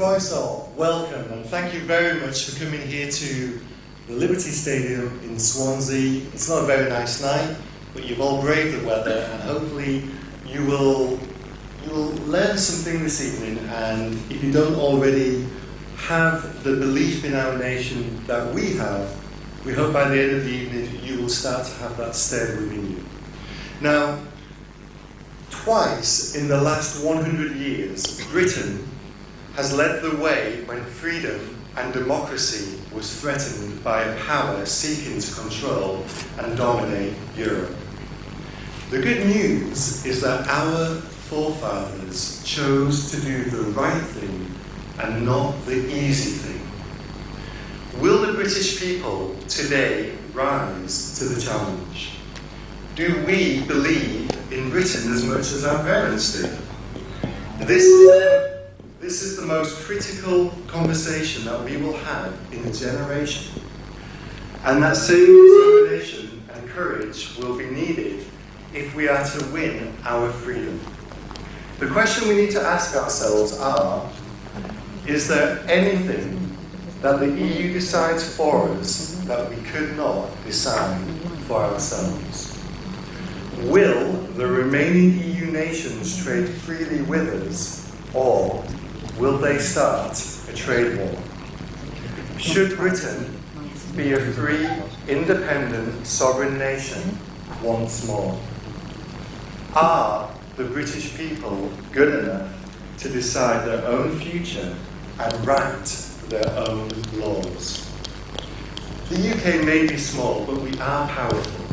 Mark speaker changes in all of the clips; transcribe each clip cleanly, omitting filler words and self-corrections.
Speaker 1: Croissant, welcome, and thank you very much for coming here to the Liberty Stadium in Swansea. It's not a very nice night, but you've all braved the weather, and hopefully you will learn something this evening. And if you don't already have the belief in our nation that we have, we hope by the end of the evening you will start to have that stirred within you. Now, twice in the last 100 years, Britain has led the way when freedom and democracy was threatened by a power seeking to control and dominate Europe. The good news is that our forefathers chose to do the right thing and not the easy thing. Will the British people today rise to the challenge? Do we believe in Britain as much as our parents do? This is the most critical conversation that we will have in a generation. And that same determination and courage will be needed if we are to win our freedom. The question we need to ask ourselves is there anything that the EU decides for us that we could not decide for ourselves? Will the remaining EU nations trade freely with us, or will they start a trade war? Should Britain be a free, independent, sovereign nation once more? Are the British people good enough to decide their own future and write their own laws? The UK may be small, but we are powerful,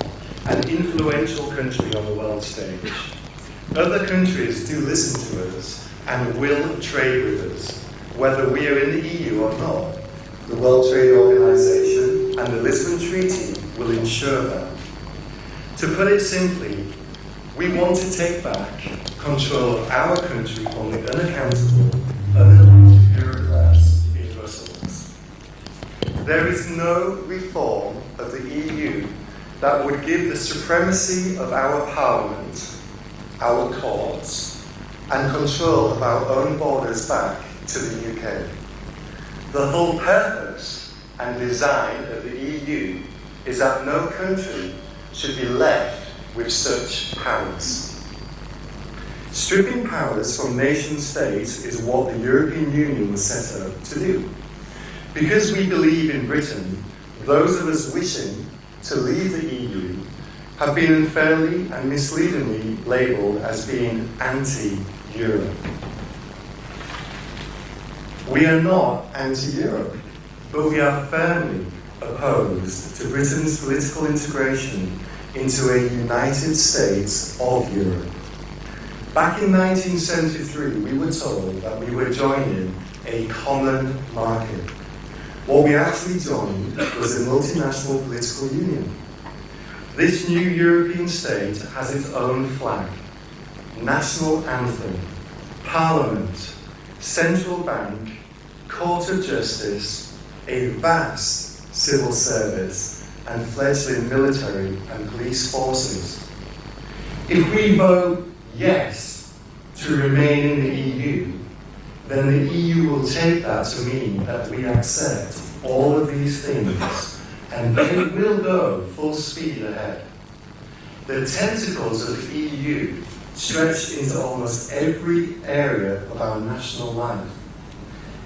Speaker 1: an influential country on the world stage. Other countries do listen to us and will trade with us, whether we are in the EU or not. The World Trade Organization and the Lisbon Treaty will ensure that. To put it simply, we want to take back control of our country from the unaccountable, unelected bureaucrats in Brussels. There is no reform of the EU that would give the supremacy of our Parliament, our courts, and control of our own borders back to the UK. The whole purpose and design of the EU is that no country should be left with such powers. Stripping powers from nation states is what the European Union was set up to do. Because we believe in Britain, those of us wishing to leave the EU have been unfairly and misleadingly labelled as being anti-Europe. We are not anti-Europe, but we are firmly opposed to Britain's political integration into a United States of Europe. Back in 1973, we were told that we were joining a common market. What we actually joined was a multinational political union. This new European state has its own flag, national anthem, parliament, central bank, court of justice, a vast civil service, and fledgling military and police forces. If we vote yes to remain in the EU, then the EU will take that to mean that we accept all of these things, and they will go full speed ahead. The tentacles of the EU stretch into almost every area of our national life.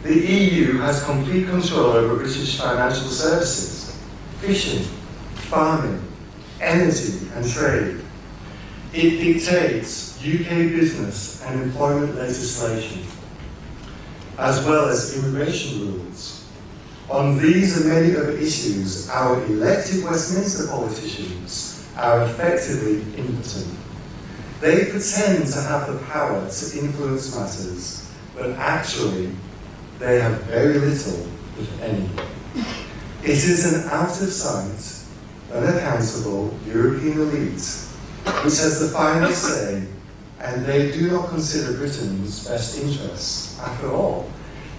Speaker 1: The EU has complete control over British financial services, fishing, farming, energy and trade. It dictates UK business and employment legislation, as well as immigration rules. On these and many other issues, our elected Westminster politicians are effectively impotent. They pretend to have the power to influence matters, but actually they have very little, if any. It is an out-of-sight, unaccountable European elite which has the final say, and they do not consider Britain's best interests. After all,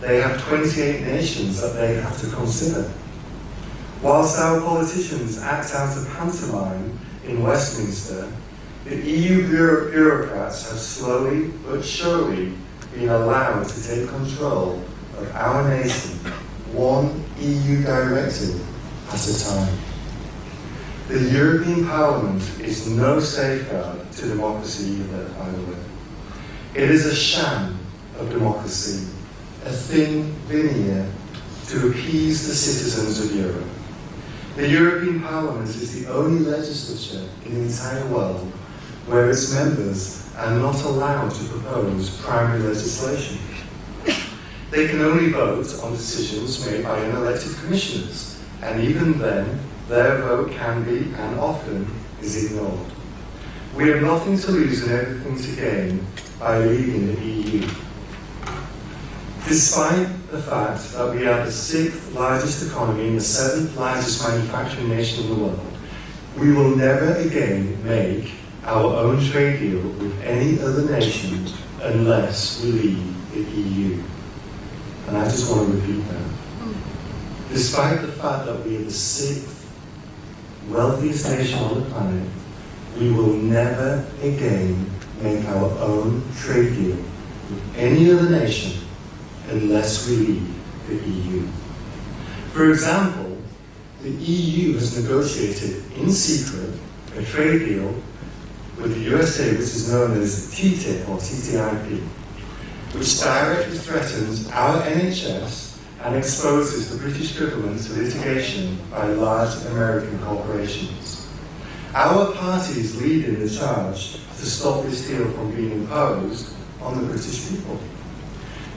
Speaker 1: they have 28 nations that they have to consider. Whilst our politicians act out of pantomime in Westminster, the EU bureaucrats have slowly but surely been allowed to take control of our nation, one EU directive at a time. The European Parliament is no safeguard to democracy either, by the way. It is a sham of democracy, a thin veneer to appease the citizens of Europe. The European Parliament is the only legislature in the entire world where its members are not allowed to propose primary legislation. They can only vote on decisions made by unelected commissioners, and even then, their vote can be, and often, is ignored. We have nothing to lose and everything to gain by leaving the EU. Despite the fact that we are the 6th largest economy and the 7th largest manufacturing nation in the world, we will never again make our own trade deal with any other nation unless we leave the EU. And I just want to repeat that. Despite the fact that we are the 6th wealthiest nation on the planet, we will never again make our own trade deal with any other nation unless we leave the EU. For example, the EU has negotiated in secret a trade deal with the USA, which is known as TTIP or TTIP, which directly threatens our NHS and exposes the British government to litigation by large American corporations. Our party is leading the charge to stop this deal from being imposed on the British people.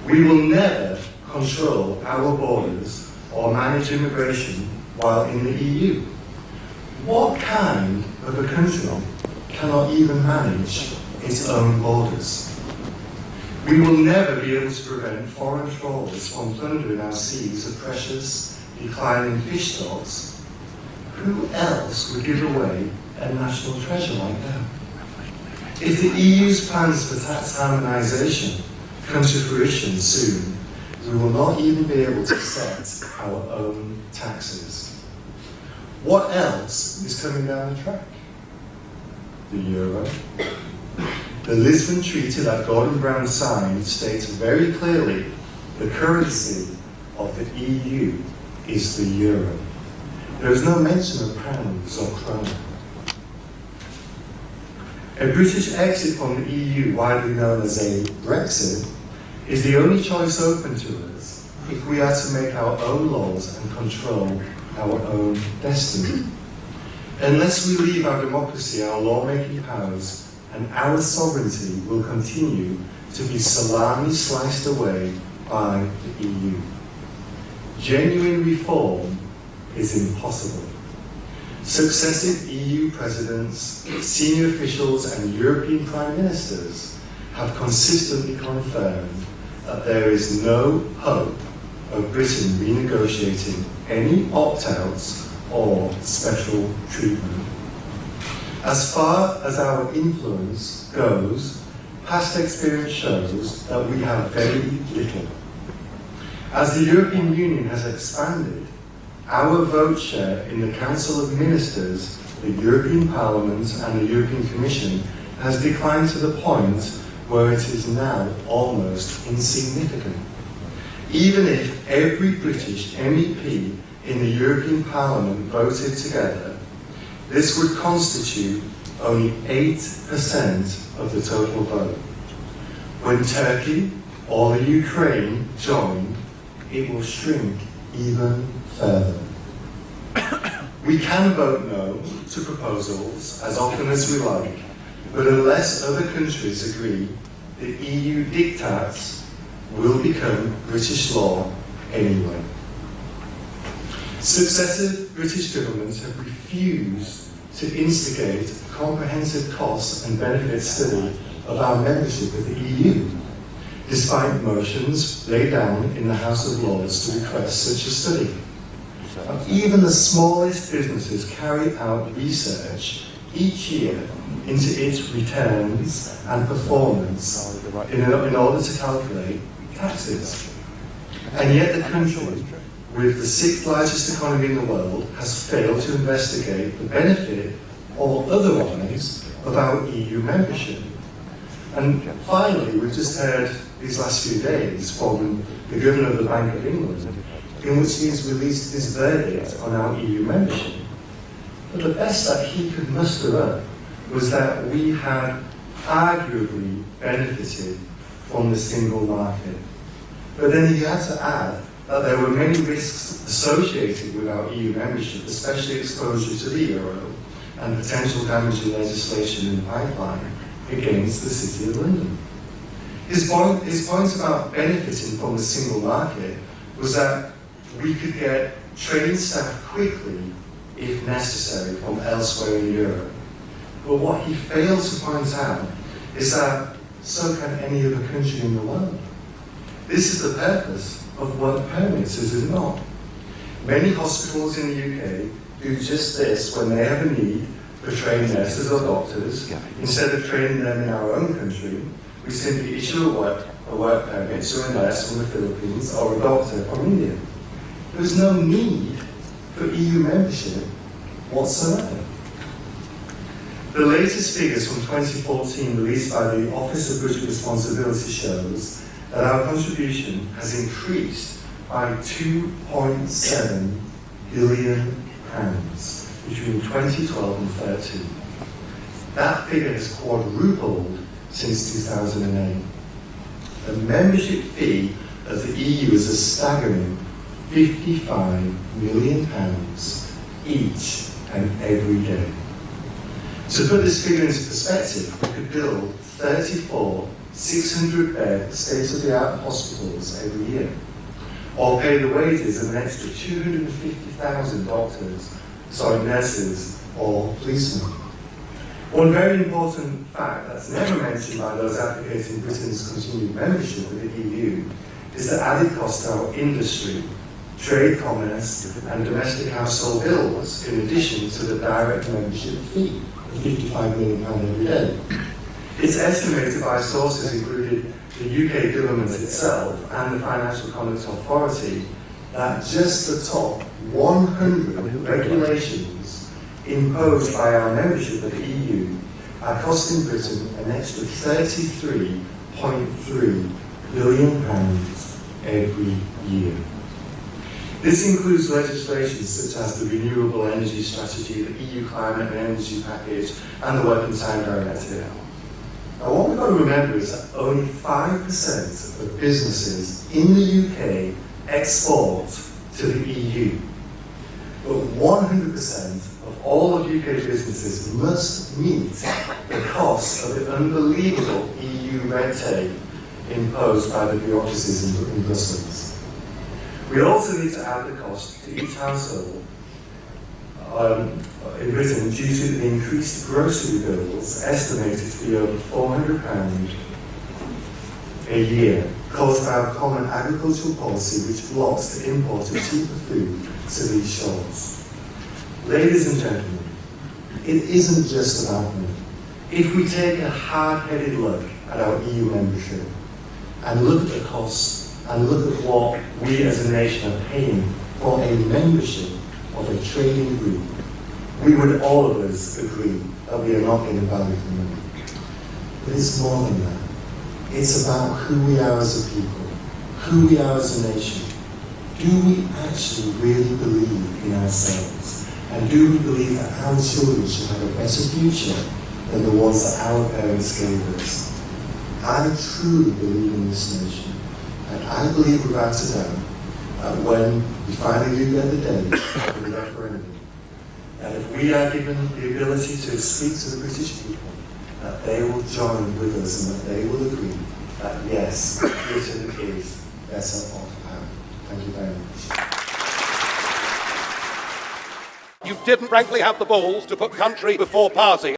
Speaker 1: We will never control our borders or manage immigration while in the EU. What kind of a country cannot even manage its own borders? We will never be able to prevent foreign trawlers from plundering our seas of precious, declining fish stocks. Who else would give away a national treasure like that? If the EU's plans for tax harmonisation come to fruition soon, we will not even be able to set our own taxes. What else is coming down the track? The euro. The Lisbon Treaty that Gordon Brown signed states very clearly the currency of the EU is the euro. There is no mention of pounds or krona. A British exit from the EU, widely known as a Brexit, is the only choice open to us if we are to make our own laws and control our own destiny. Unless we leave our democracy, our lawmaking powers, and our sovereignty will continue to be salami sliced away by the EU. Genuine reform is impossible. Successive EU presidents, senior officials, and European prime ministers have consistently confirmed that there is no hope of Britain renegotiating any opt-outs or special treatment. As far as our influence goes, past experience shows that we have very little. As the European Union has expanded, our vote share in the Council of Ministers, the European Parliament and the European Commission has declined to the point where it is now almost insignificant. Even if every British MEP in the European Parliament voted together, this would constitute only 8% of the total vote. When Turkey or the Ukraine join, it will shrink even further. We can vote no to proposals as often as we like, but unless other countries agree, the EU diktats will become British law anyway. Successive British governments have refused to instigate a comprehensive costs and benefits study of our membership of the EU, despite motions laid down in the House of Lords to request such a study. Even the smallest businesses carry out research each year into its returns and performance in order to calculate taxes. And yet the country, with the 6th largest economy in the world, has failed to investigate the benefit or otherwise of our EU membership. And finally, we've just heard these last few days from the Governor of the Bank of England, in which he has released his verdict on our EU membership. But the best that he could muster up was that we had arguably benefited from the single market. But then he had to add that there were many risks associated with our EU membership, especially exposure to the euro and potential damaging legislation in the pipeline against the City of London. His point about benefiting from the single market was that we could get trained staff quickly, if necessary, from elsewhere in Europe. But what he failed to point out is that so can any other country in the world. This is the purpose of work permits, is it not? Many hospitals in the UK do just this when they have a need for trained nurses or doctors. Instead of training them in our own country, we simply issue a work permit to a nurse from the Philippines or a doctor from India. There is no need for EU membership whatsoever. The latest figures from 2014 released by the Office of Budget Responsibility shows that our contribution has increased by £2.7 billion between 2012 and 2013. That figure has quadrupled since 2008. The membership fee of the EU is a staggering £55 million each and every day. To put this figure into perspective, we could build 34 600-bed state-of-the-art hospitals every year, or pay the wages of an extra 250,000 nurses or policemen. One very important fact that's never mentioned by those advocating Britain's continued membership with the EU is the added cost to our industry, trade, commerce, and domestic household bills, in addition to the direct membership fee of £55 million every day. It's estimated by sources including the UK government itself and the Financial Conduct Authority that just the top 100 regulations imposed by our membership of the EU are costing Britain an extra £33.3 billion every year. This includes legislation such as the Renewable Energy Strategy, the EU Climate and Energy Package, and the Working Time Directive. Now, what we've got to remember is that only 5% of businesses in the UK export to the EU. But 100% of all of UK businesses must meet the cost of the unbelievable EU red tape imposed by the bureaucracies in Brussels. We also need to add the cost to each household in Britain due to the increased grocery bills, estimated to be over £400 a year, caused by our common agricultural policy which blocks the import of cheaper food to these shores. Ladies and gentlemen, it isn't just about money. If we take a hard-headed look at our EU membership and look at the costs and look at what we as a nation are paying for a membership of a trading group, we would all of us agree that we are not getting value for money. But it's more than that. It's about who we are as a people, who we are as a nation. Do we actually really believe in ourselves? And do we believe that our children should have a better future than the ones that our parents gave us? I truly believe in this nation. And I believe without a doubt that when we finally do get the day for the referendum, that if we are given the ability to speak to the British people, that they will join with us and that they will agree that yes, Britain is better off out. Thank you very much.
Speaker 2: You didn't frankly have the balls to put country before party.